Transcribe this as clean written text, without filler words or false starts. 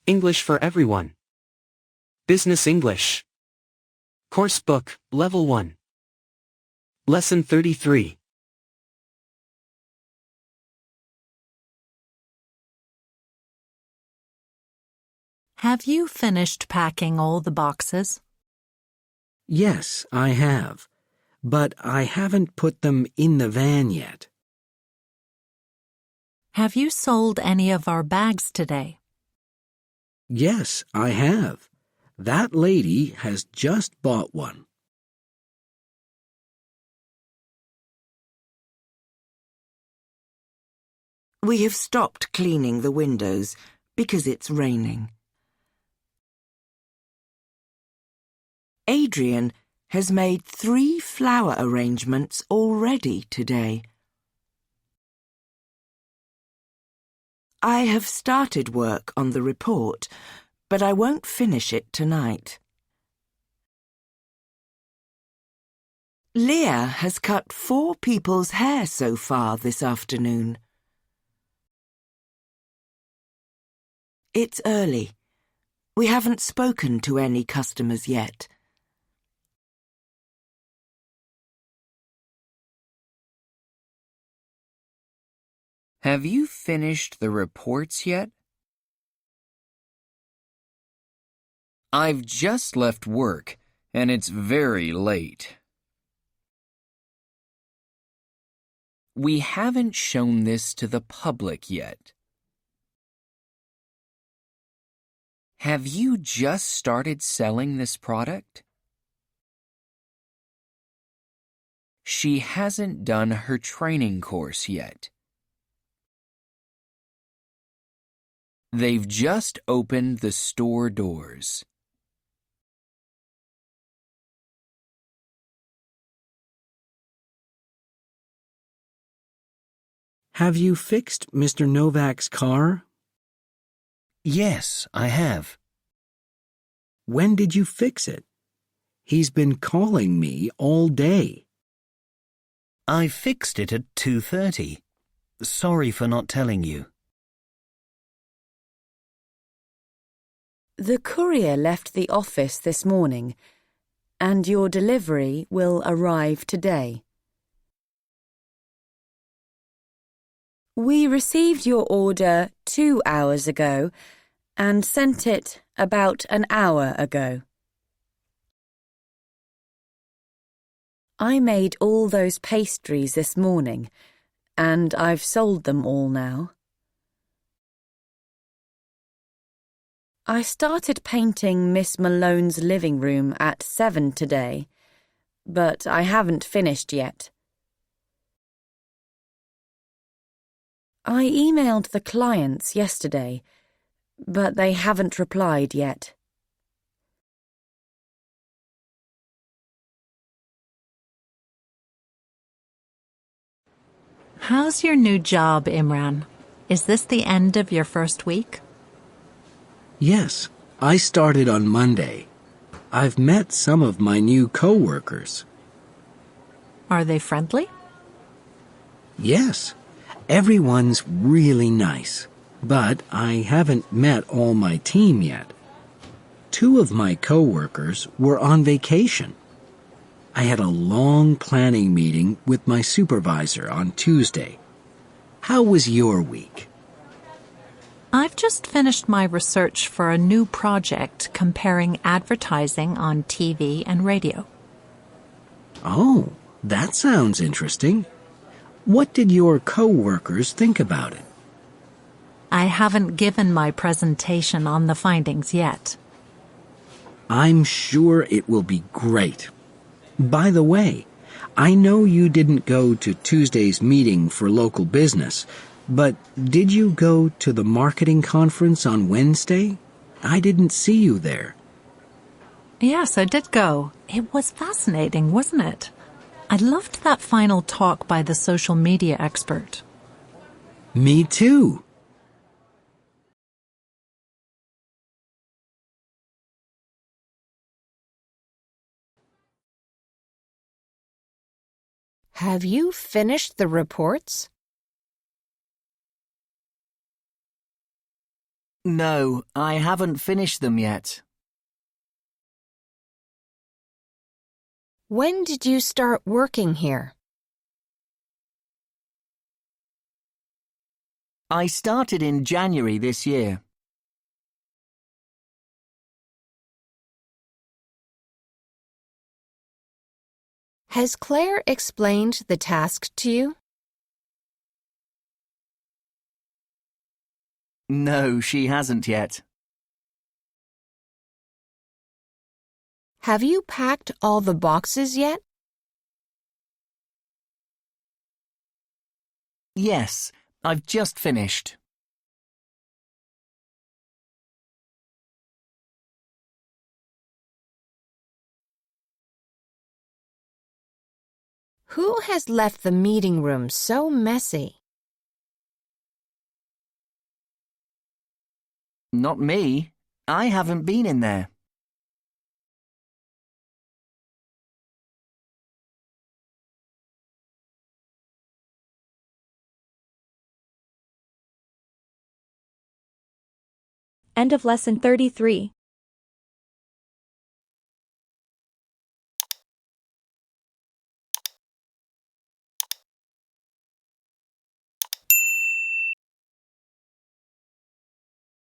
English for Everyone. Business English. Course Book, Level 1. Lesson 33. Have you finished packing all the boxes? Yes, I have, but I haven't put them in the van yet. Have you sold any of our bags today? Yes, I have. That lady has just bought one. We have stopped cleaning the windows because it's raining. Adrian has made 3 flower arrangements already today. I have started work on the report, but I won't finish it tonight. Leah has cut 4 people's hair so far this afternoon. It's early. We haven't spoken to any customers yet. Have you finished the reports yet? I've just left work, and it's very late. We haven't shown this to the public yet. Have you just started selling this product? She hasn't done her training course yet. They've just opened the store doors. Have you fixed Mr. Novak's car? Yes, I have. When did you fix it? He's been calling me all day. I fixed it at 2:30. Sorry for not telling you. The courier left the office this morning, and your delivery will arrive today. We received your order 2 hours ago and sent it about an hour ago. I made all those pastries this morning, and I've sold them all now. I started painting Miss Malone's living room at 7 today, but I haven't finished yet. I emailed the clients yesterday, but they haven't replied yet. How's your new job, Imran? Is this the end of your first week? Yes, I started on Monday. I've met some of my new co-workers. Are they friendly? Yes, everyone's really nice, but I haven't met all my team yet. 2 of my co-workers were on vacation. I had a long planning meeting with my supervisor on Tuesday. How was your week? I've just finished my research for a new project comparing advertising on TV and radio. Oh, that sounds interesting. What did your co-workers think about it? I haven't given my presentation on the findings yet. I'm sure it will be great. By the way, I know you didn't go to Tuesday's meeting for local business, but did you go to the marketing conference on Wednesday? I didn't see you there. Yes, I did go. It was fascinating, wasn't it? I loved that final talk by the social media expert. Me too. Have you finished the reports? No, I haven't finished them yet. When did you start working here? I started in January this year. Has Claire explained the task to you? No, she hasn't yet. Have you packed all the boxes yet? Yes, I've just finished. Who has left the meeting room so messy? Not me. I haven't been in there. End of Lesson 33.